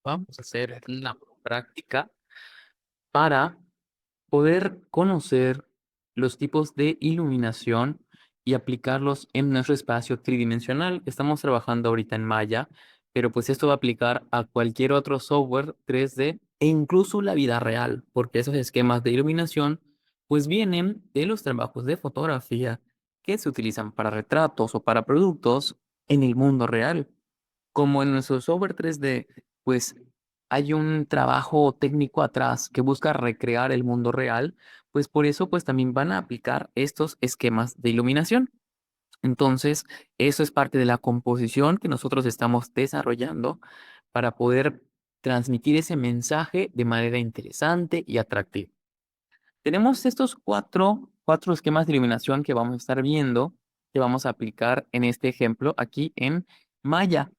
vamos a hacer una práctica para poder conocer los tipos de iluminación y aplicarlos en nuestro espacio tridimensional. Estamos trabajando ahorita en Maya, pero pues esto va a aplicar a cualquier otro software 3D e incluso la vida real, porque esos esquemas de iluminación pues vienen de los trabajos de fotografía que se utilizan para retratos o para productos en el mundo real. Como en nuestro software 3D, pues hay un trabajo técnico atrás que busca recrear el mundo real, pues por eso pues también van a aplicar estos esquemas de iluminación. Entonces, eso es parte de la composición que nosotros estamos desarrollando para poder transmitir ese mensaje de manera interesante y atractiva. Tenemos estos cuatro esquemas de iluminación que vamos a estar viendo, que vamos a aplicar en este ejemplo aquí en Maya.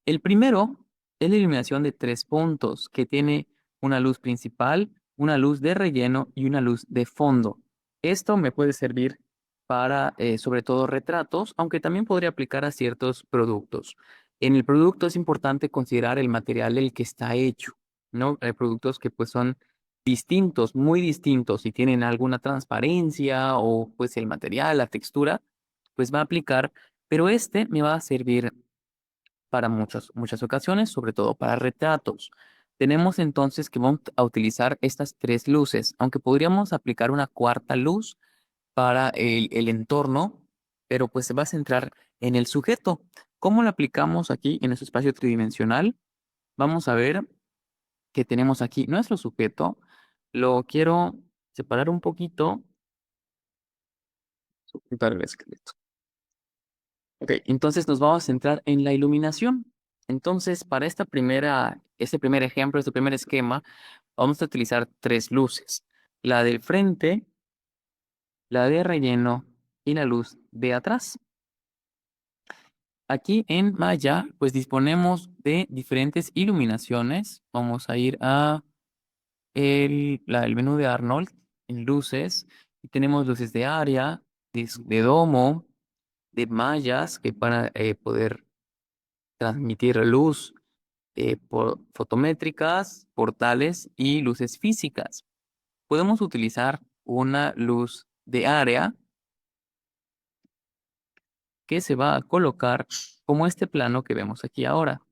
El primero es la iluminación de tres puntos, que tiene una luz principal, una luz de relleno y una luz de fondo. Esto me puede servir para, sobre todo, retratos, aunque también podría aplicar a ciertos productos. En el producto es importante considerar el material del que está hecho, ¿no? Hay productos que pues son distintos, muy distintos, y tienen alguna transparencia o pues el material, la textura, pues va a aplicar, pero este me va a servir para muchas ocasiones, sobre todo para retratos. Tenemos entonces que vamos a utilizar estas tres luces, aunque podríamos aplicar una cuarta luz para el entorno, pero pues se va a centrar en el sujeto. ¿Cómo lo aplicamos aquí en nuestro espacio tridimensional? Vamos a ver que tenemos aquí nuestro sujeto. Lo quiero separar un poquito. Para el esqueleto. Ok, entonces nos vamos a centrar en la iluminación. Entonces, para este primer ejemplo, este primer esquema, vamos a utilizar tres luces. La del frente, la de relleno y la luz de atrás. Aquí en Maya, pues disponemos de diferentes iluminaciones. Vamos a ir a el menú de Arnold en luces. Y tenemos luces de área, de domo, de mallas, que para poder transmitir luz por fotométricas, portales y luces físicas. Podemos utilizar una luz de área que se va a colocar como este plano que vemos aquí ahora.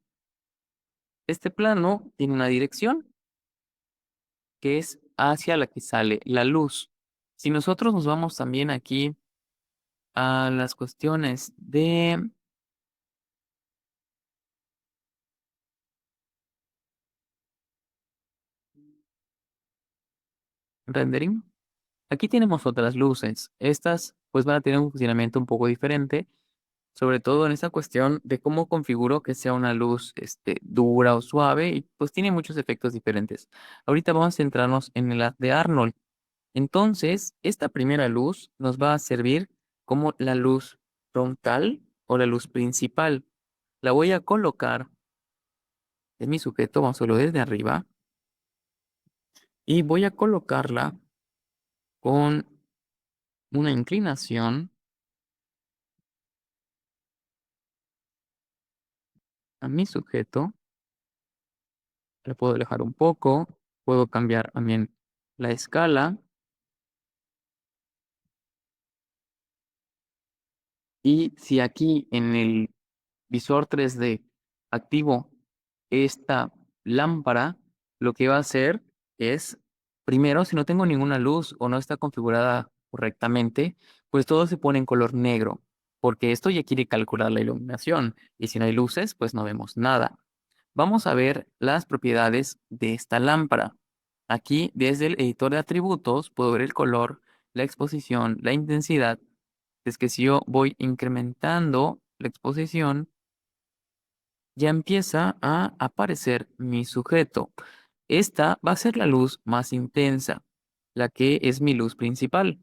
Este plano tiene una dirección que es hacia la que sale la luz. Si nosotros nos vamos también aquí a las cuestiones de rendering, aquí tenemos otras luces. Estas pues van a tener un funcionamiento un poco diferente, sobre todo en esta cuestión de cómo configuro que sea una luz dura o suave, y pues tiene muchos efectos diferentes. Ahorita vamos a centrarnos en el de Arnold. Entonces, esta primera luz nos va a servir como la luz frontal o la luz principal. La voy a colocar en mi sujeto, vamos a verlo desde arriba, y voy a colocarla con una inclinación a mi sujeto. La puedo alejar un poco, puedo cambiar también la escala. Y si aquí en el visor 3D activo esta lámpara, lo que va a hacer es, primero, si no tengo ninguna luz o no está configurada correctamente, pues todo se pone en color negro, porque esto ya quiere calcular la iluminación, y si no hay luces, pues no vemos nada. Vamos a ver las propiedades de esta lámpara. Aquí, desde el editor de atributos, puedo ver el color, la exposición, la intensidad. Es que si yo voy incrementando la exposición, ya empieza a aparecer mi sujeto. Esta va a ser la luz más intensa, la que es mi luz principal.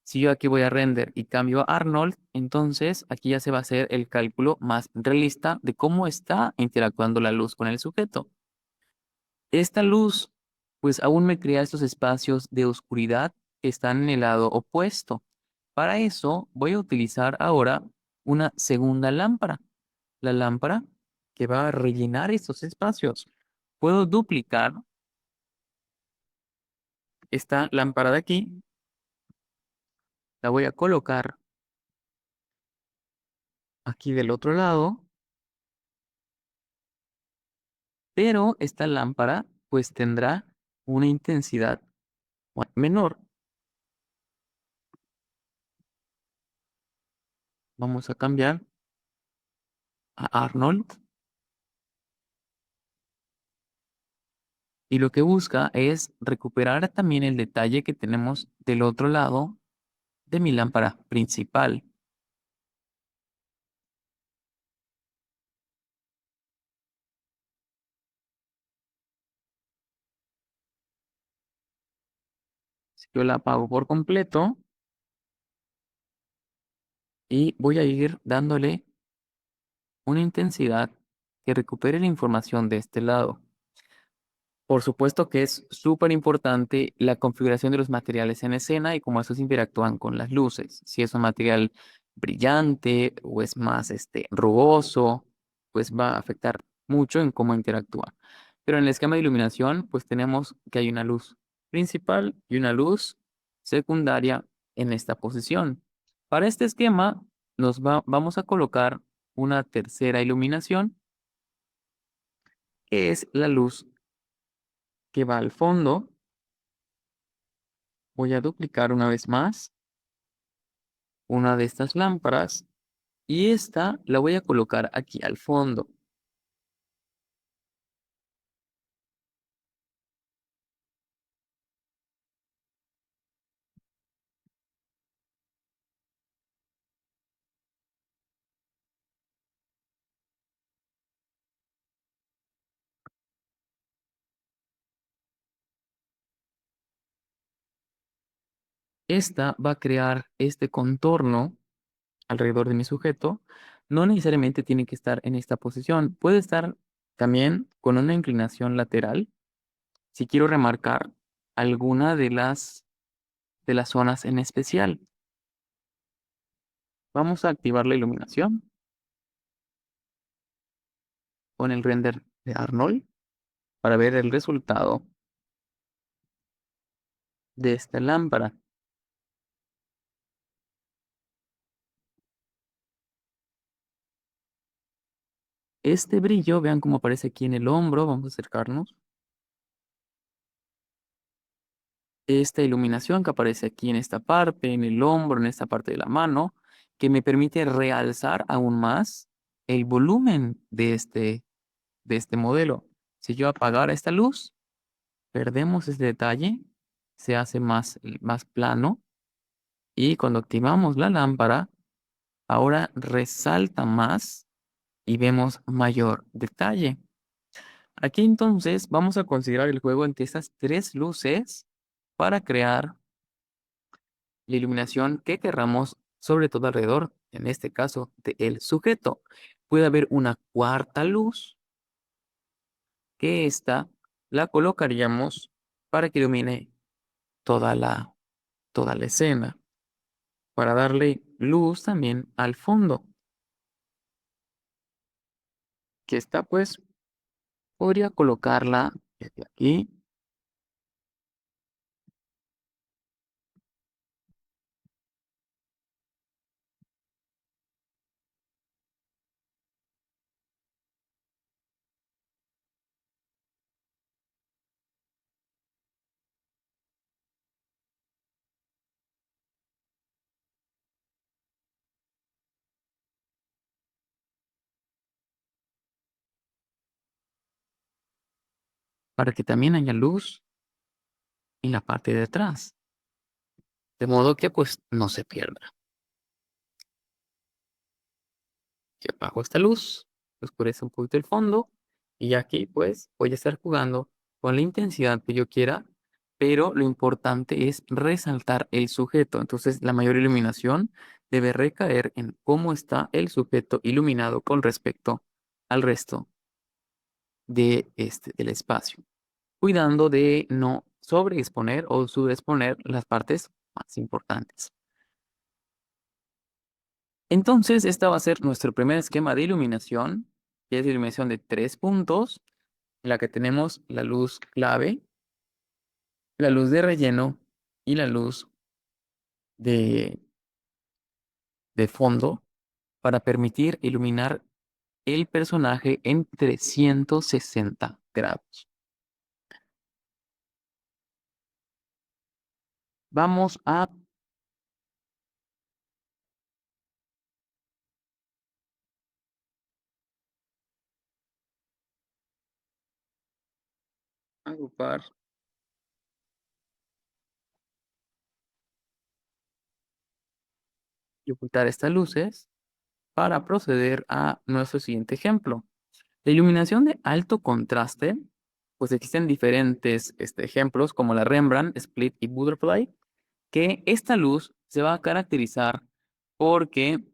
Si yo aquí voy a render y cambio a Arnold, entonces aquí ya se va a hacer el cálculo más realista de cómo está interactuando la luz con el sujeto. Esta luz, pues aún me crea estos espacios de oscuridad que están en el lado opuesto. Para eso voy a utilizar ahora una segunda lámpara. La lámpara que va a rellenar estos espacios. Puedo duplicar esta lámpara de aquí, la voy a colocar aquí del otro lado, pero esta lámpara pues tendrá una intensidad menor. Vamos a cambiar a Arnold y lo que busca es recuperar también el detalle que tenemos del otro lado de mi lámpara principal. Si yo la apago por completo y voy a ir dándole una intensidad que recupere la información de este lado. Por supuesto que es súper importante la configuración de los materiales en escena y cómo estos interactúan con las luces. Si es un material brillante o es más rugoso, pues va a afectar mucho en cómo interactúa. Pero en el esquema de iluminación, pues tenemos que hay una luz principal y una luz secundaria en esta posición. Para este esquema, vamos a colocar una tercera iluminación, que es la luz que va al fondo. Voy a duplicar una vez más una de estas lámparas y esta la voy a colocar aquí al fondo. Esta va a crear este contorno alrededor de mi sujeto. No necesariamente tiene que estar en esta posición. Puede estar también con una inclinación lateral si quiero remarcar alguna de las zonas en especial. Vamos a activar la iluminación con el render de Arnold para ver el resultado de esta lámpara. Este brillo, vean cómo aparece aquí en el hombro, vamos a acercarnos. Esta iluminación que aparece aquí en esta parte, en el hombro, en esta parte de la mano, que me permite realzar aún más el volumen de este modelo. Si yo apagara esta luz, perdemos este detalle, se hace más plano y cuando activamos la lámpara, ahora resalta más y vemos mayor detalle. Aquí entonces vamos a considerar el juego entre estas tres luces para crear la iluminación que querramos, sobre todo alrededor, en este caso, del sujeto. Puede haber una cuarta luz que esta la colocaríamos para que ilumine toda toda la escena, para darle luz también al fondo, que esta pues podría colocarla desde aquí para que también haya luz en la parte de atrás, de modo que pues no se pierda. Que apago esta luz, oscurece un poquito el fondo y aquí pues voy a estar jugando con la intensidad que yo quiera, pero lo importante es resaltar el sujeto. Entonces la mayor iluminación debe recaer en cómo está el sujeto iluminado con respecto al resto del espacio, cuidando de no sobreexponer o subexponer las partes más importantes. Entonces, esta va a ser nuestro primer esquema de iluminación. que es la iluminación de 3 puntos, en la que tenemos la luz clave, la luz de relleno y la luz de, de fondo para permitir iluminar el personaje en 360 grados. Vamos a agrupar y ocultar estas luces para proceder a nuestro siguiente ejemplo. La iluminación de alto contraste, pues existen diferentes ejemplos como la Rembrandt, Split y Butterfly, que esta luz se va a caracterizar porque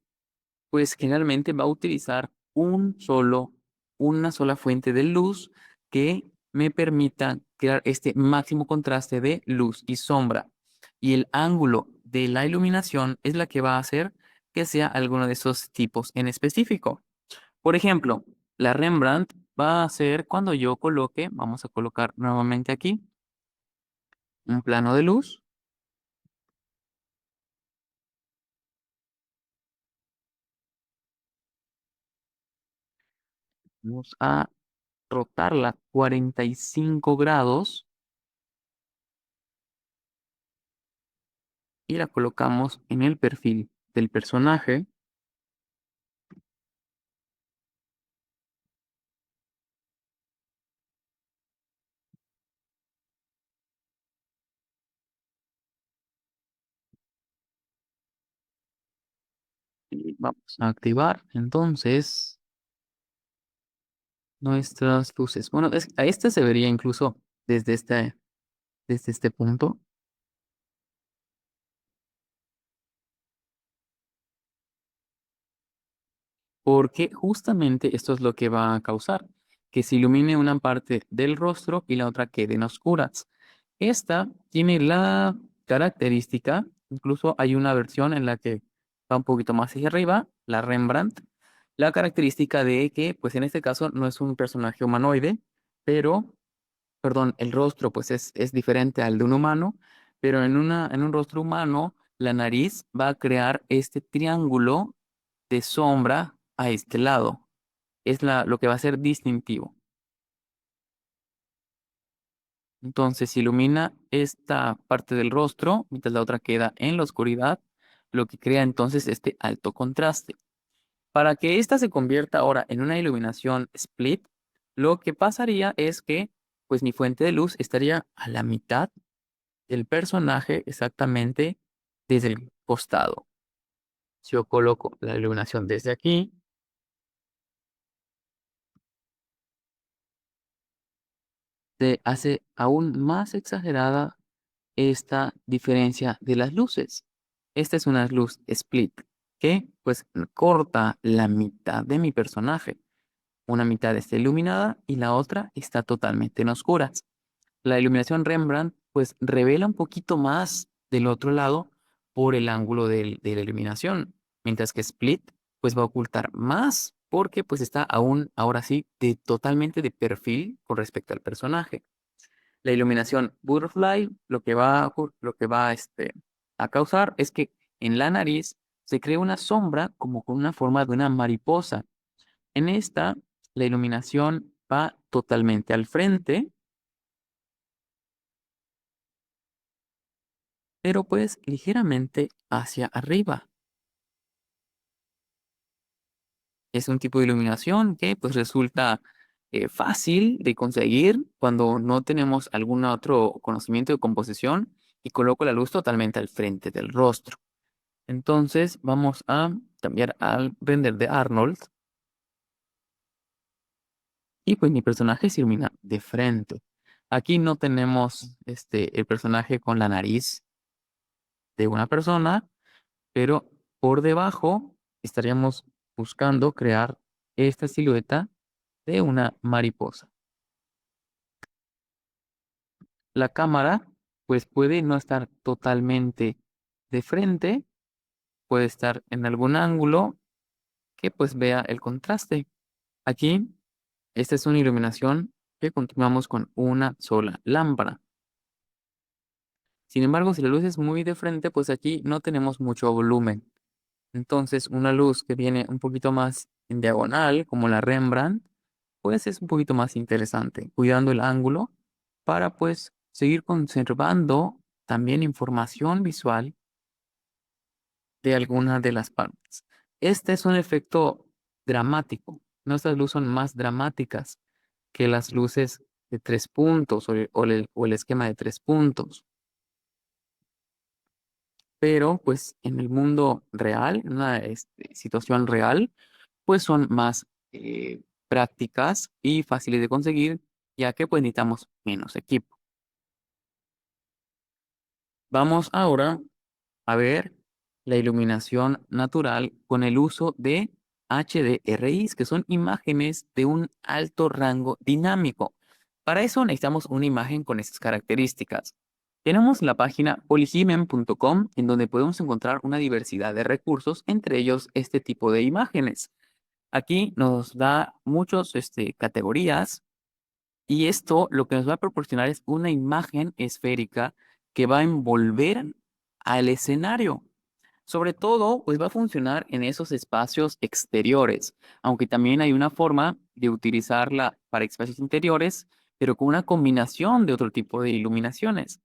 pues generalmente va a utilizar una sola fuente de luz que me permita crear este máximo contraste de luz y sombra. Y el ángulo de la iluminación es la que va a hacer que sea alguno de esos tipos en específico. Por ejemplo, la Rembrandt va a ser cuando yo coloque, vamos a colocar nuevamente aquí, un plano de luz. Vamos a rotarla 45 grados y la colocamos en el perfil del personaje. Y vamos a activar entonces nuestras luces. Bueno, a este se vería incluso desde este punto, porque justamente esto es lo que va a causar que se ilumine una parte del rostro y la otra queden oscuras. Esta tiene la característica, incluso hay una versión en la que va un poquito más hacia arriba, la Rembrandt, la característica de que, pues en este caso no es un personaje humanoide, pero perdón, el rostro pues es diferente al de un humano, pero en un rostro humano la nariz va a crear este triángulo de sombra a este lado. Es lo que va a ser distintivo. Entonces se ilumina esta parte del rostro, mientras la otra queda en la oscuridad, lo que crea entonces este alto contraste. Para que esta se convierta ahora en una iluminación split, lo que pasaría es que pues mi fuente de luz estaría a la mitad el personaje exactamente desde el costado. Si yo coloco la iluminación desde aquí, se hace aún más exagerada esta diferencia de las luces. Esta es una luz split que pues corta la mitad de mi personaje. Una mitad está iluminada y la otra está totalmente en oscuras. La iluminación Rembrandt pues revela un poquito más del otro lado por el ángulo de la iluminación, mientras que Split pues va a ocultar más porque pues está aún ahora sí totalmente de perfil con respecto al personaje. La iluminación Butterfly lo que va a causar es que en la nariz se crea una sombra como con una forma de una mariposa. En esta, la iluminación va totalmente al frente, pero pues ligeramente hacia arriba. Es un tipo de iluminación que pues resulta fácil de conseguir cuando no tenemos algún otro conocimiento de composición y coloco la luz totalmente al frente del rostro. Entonces vamos a cambiar al render de Arnold y pues mi personaje se ilumina de frente. Aquí no tenemos el personaje con la nariz de una persona, pero por debajo estaríamos buscando crear esta silueta de una mariposa. La cámara, pues puede no estar totalmente de frente, puede estar en algún ángulo que pues vea el contraste. Aquí, esta es una iluminación que continuamos con una sola lámpara. Sin embargo, si la luz es muy de frente, pues aquí no tenemos mucho volumen. Entonces, una luz que viene un poquito más en diagonal, como la Rembrandt, pues es un poquito más interesante, cuidando el ángulo para pues seguir conservando también información visual de alguna de las partes. Este es un efecto dramático. Nuestras luces son más dramáticas que las luces de 3 puntos o el esquema de 3 puntos. Pero pues en el mundo real, en una situación real, pues son más prácticas y fáciles de conseguir, ya que pues necesitamos menos equipo. Vamos ahora a ver la iluminación natural con el uso de HDRIs, que son imágenes de un alto rango dinámico. Para eso necesitamos una imagen con estas características. Tenemos la página polygimen.com en donde podemos encontrar una diversidad de recursos, entre ellos este tipo de imágenes. Aquí nos da muchas categorías y esto lo que nos va a proporcionar es una imagen esférica que va a envolver al escenario. Sobre todo, pues va a funcionar en esos espacios exteriores, aunque también hay una forma de utilizarla para espacios interiores, pero con una combinación de otro tipo de iluminaciones.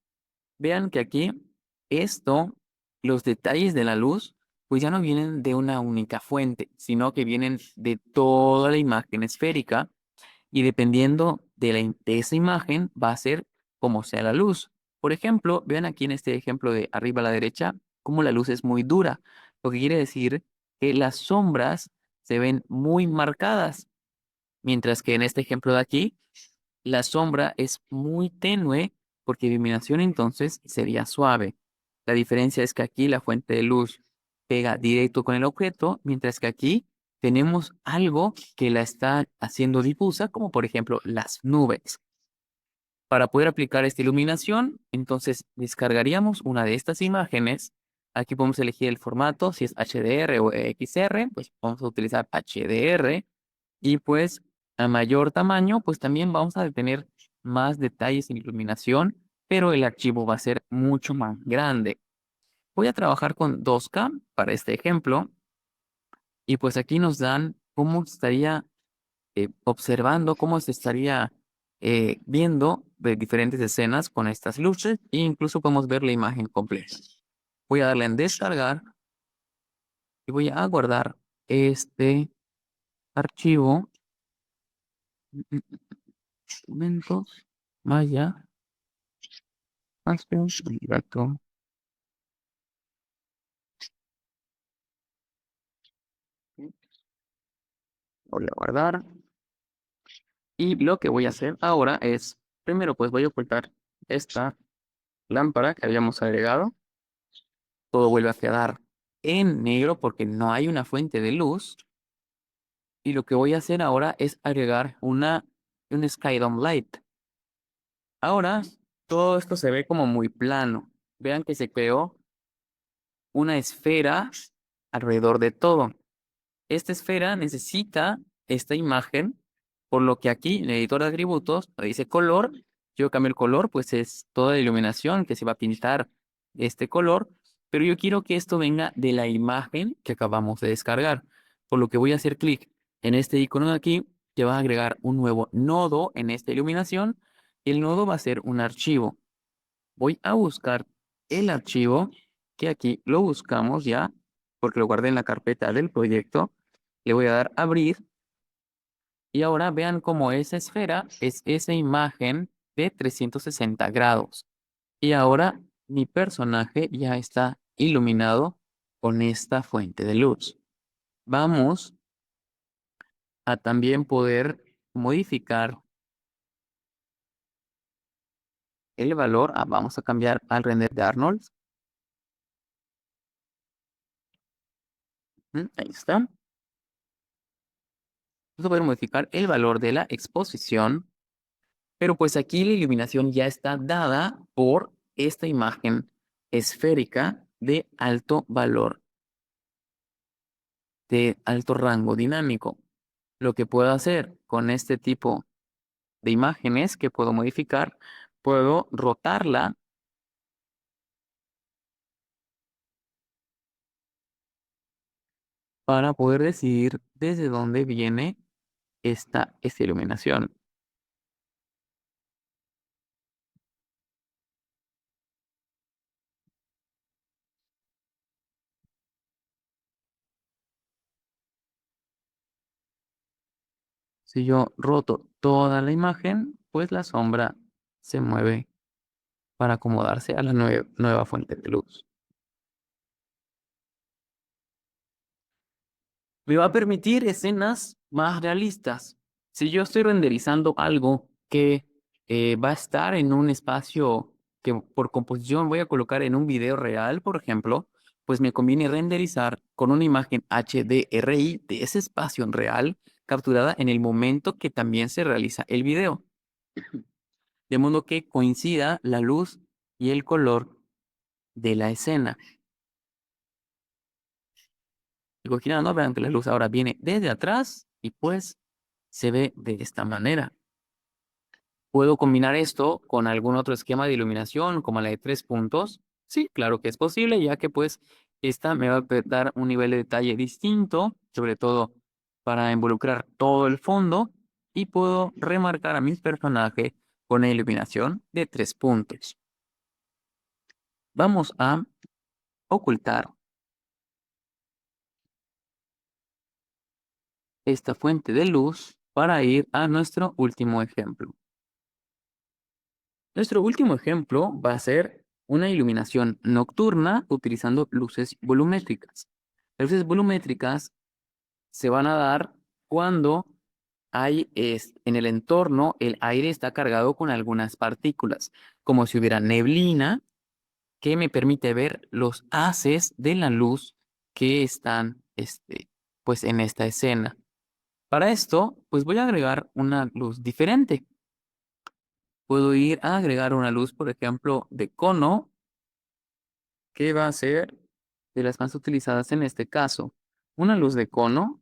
Vean que aquí esto, los detalles de la luz, pues ya no vienen de una única fuente, sino que vienen de toda la imagen esférica y dependiendo de esa imagen va a ser como sea la luz. Por ejemplo, vean aquí en este ejemplo de arriba a la derecha, cómo la luz es muy dura, lo que quiere decir que las sombras se ven muy marcadas, mientras que en este ejemplo de aquí, la sombra es muy tenue porque iluminación entonces sería suave. La diferencia es que aquí la fuente de luz pega directo con el objeto, mientras que aquí tenemos algo que la está haciendo difusa, como por ejemplo las nubes. Para poder aplicar esta iluminación, entonces descargaríamos una de estas imágenes. Aquí podemos elegir el formato, si es HDR o XR, pues vamos a utilizar HDR. Y pues a mayor tamaño, pues también vamos a tener más detalles en iluminación, pero el archivo va a ser mucho más grande. Voy a trabajar con 2K para este ejemplo y pues aquí nos dan cómo estaría observando, cómo se estaría viendo de diferentes escenas con estas luces e incluso podemos ver la imagen completa. Voy a darle en descargar y voy a guardar este archivo. Documentos, Maya, Aspens, gato. Voy a guardar. Y lo que voy a hacer ahora es, primero pues voy a ocultar esta lámpara que habíamos agregado. Todo vuelve a quedar en negro porque no hay una fuente de luz. Y lo que voy a hacer ahora es agregar un Skydome Light. Ahora todo esto se ve como muy plano. Vean que se creó una esfera alrededor de todo. Esta esfera necesita esta imagen, por lo que aquí en el editor de atributos donde dice color, yo cambio el color, pues es toda la iluminación que se va a pintar este color, pero yo quiero que esto venga de la imagen que acabamos de descargar, por lo que voy a hacer clic en este icono de aquí, que va a agregar un nuevo nodo en esta iluminación, y el nodo va a ser un archivo. Voy a buscar el archivo, que aquí lo buscamos ya, porque lo guardé en la carpeta del proyecto. Le voy a dar abrir y ahora vean cómo esa esfera es esa imagen de 360 grados. Y ahora mi personaje ya está iluminado con esta fuente de luz. Vamos a también poder modificar el valor. Vamos a cambiar al render de Arnold. Ahí está. Vamos a poder modificar el valor de la exposición. Pero pues aquí la iluminación ya está dada por esta imagen esférica de alto valor, de alto rango dinámico. Lo que puedo hacer con este tipo de imágenes que puedo modificar, puedo rotarla para poder decidir desde dónde viene esta iluminación. Si yo roto toda la imagen, pues la sombra se mueve para acomodarse a la nueva fuente de luz. Me va a permitir escenas más realistas. Si yo estoy renderizando algo que va a estar en un espacio que por composición voy a colocar en un video real, por ejemplo, pues me conviene renderizar con una imagen HDRI de ese espacio en real capturada en el momento que también se realiza el video, de modo que coincida la luz y el color de la escena. Sigo girando, vean que la luz ahora viene desde atrás y pues se ve de esta manera. ¿Puedo combinar esto con algún otro esquema de iluminación, como la de 3 puntos? Sí, claro que es posible, ya que pues esta me va a dar un nivel de detalle distinto, sobre todo para involucrar todo el fondo, y puedo remarcar a mi personaje con la iluminación de 3 puntos. Vamos a ocultar esta fuente de luz para ir a nuestro último ejemplo. Nuestro último ejemplo va a ser una iluminación nocturna utilizando luces volumétricas. Las luces volumétricas se van a dar cuando en el entorno el aire está cargado con algunas partículas, como si hubiera neblina que me permite ver los haces de la luz que están pues en esta escena. Para esto, pues voy a agregar una luz diferente. Puedo ir a agregar una luz, por ejemplo, de cono, que va a ser de las más utilizadas en este caso. Una luz de cono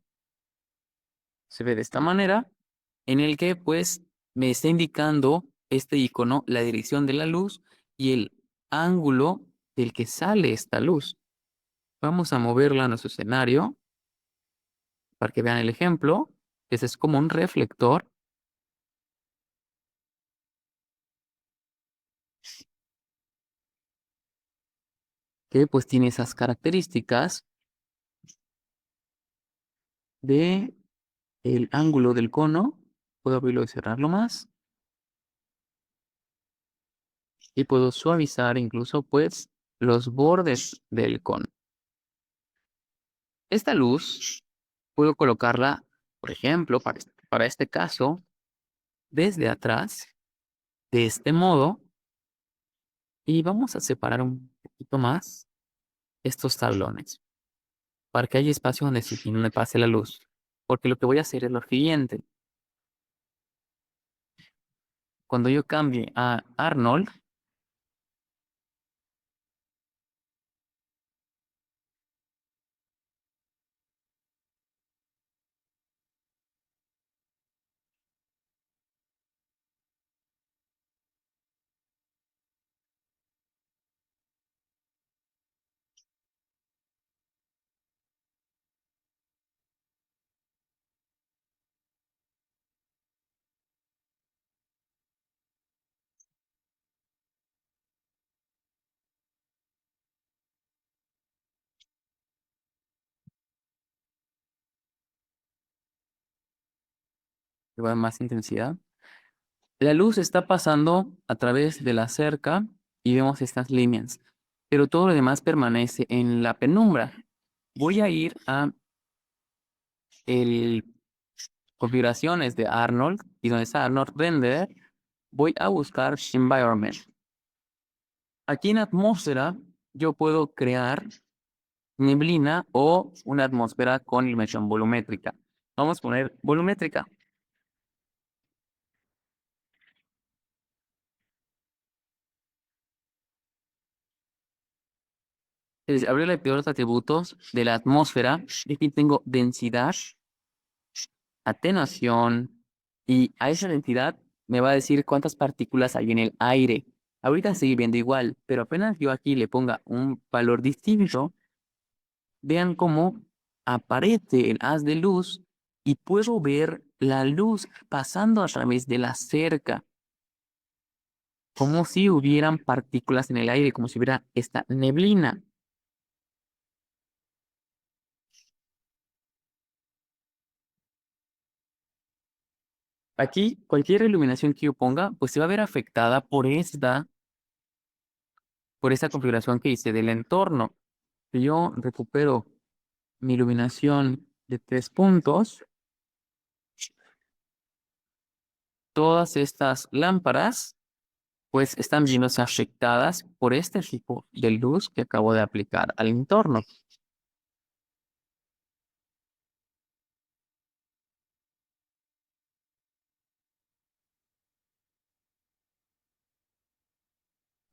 se ve de esta manera, en el que pues me está indicando este icono la dirección de la luz y el ángulo del que sale esta luz. Vamos a moverla a nuestro escenario para que vean el ejemplo. Ese es como un reflector que pues tiene esas características de el ángulo del cono. Puedo abrirlo y cerrarlo más. Y puedo suavizar incluso pues los bordes del cono. Esta luz puedo colocarla, por ejemplo, para este caso, desde atrás, de este modo, y vamos a separar un poquito más estos tablones para que haya espacio donde pase la luz. Porque lo que voy a hacer es lo siguiente. Cuando yo cambie a Arnold, le voy a dar más intensidad. La luz está pasando a través de la cerca y vemos estas líneas, pero todo lo demás permanece en la penumbra. Voy a ir a el configuraciones de Arnold y donde está Arnold Render, voy a buscar Environment. Aquí en atmósfera yo puedo crear neblina o una atmósfera con iluminación volumétrica. Vamos a poner volumétrica. Abrir el peor de los atributos de la atmósfera. Y aquí tengo densidad atenuación, y a esa densidad me va a decir cuántas partículas hay en el aire. Ahorita sigue viendo igual, pero apenas yo aquí le ponga un valor distinto, vean cómo aparece el haz de luz y puedo ver la luz pasando a través de la cerca, como si hubieran partículas en el aire, como si hubiera esta neblina. Aquí, cualquier iluminación que yo ponga, pues se va a ver afectada por esta configuración que hice del entorno. Si yo recupero mi iluminación de 3 puntos, todas estas lámparas pues están viéndose afectadas por este tipo de luz que acabo de aplicar al entorno.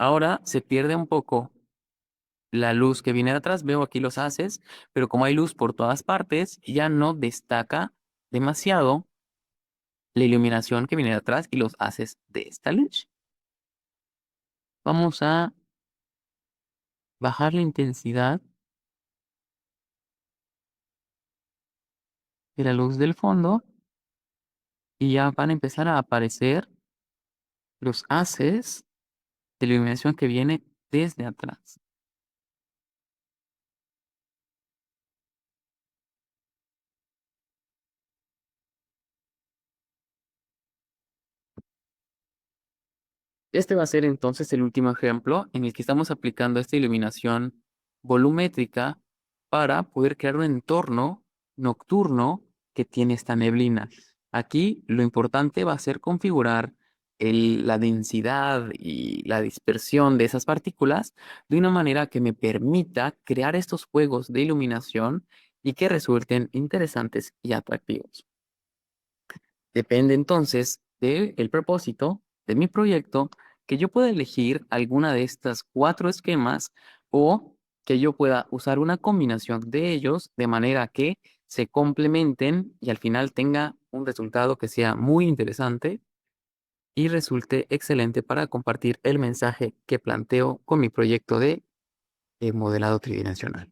Ahora se pierde un poco la luz que viene de atrás. Veo aquí los haces, pero como hay luz por todas partes, ya no destaca demasiado la iluminación que viene de atrás y los haces de esta luz. Vamos a bajar la intensidad de la luz del fondo y ya van a empezar a aparecer los haces de la iluminación que viene desde atrás. Este va a ser entonces el último ejemplo en el que estamos aplicando esta iluminación volumétrica para poder crear un entorno nocturno que tiene esta neblina. Aquí lo importante va a ser configurar la densidad y la dispersión de esas partículas de una manera que me permita crear estos juegos de iluminación y que resulten interesantes y atractivos. Depende entonces del propósito de mi proyecto, que yo pueda elegir alguna de estas 4 esquemas o que yo pueda usar una combinación de ellos de manera que se complementen y al final tenga un resultado que sea muy interesante y resulte excelente para compartir el mensaje que planteo con mi proyecto de modelado tridimensional.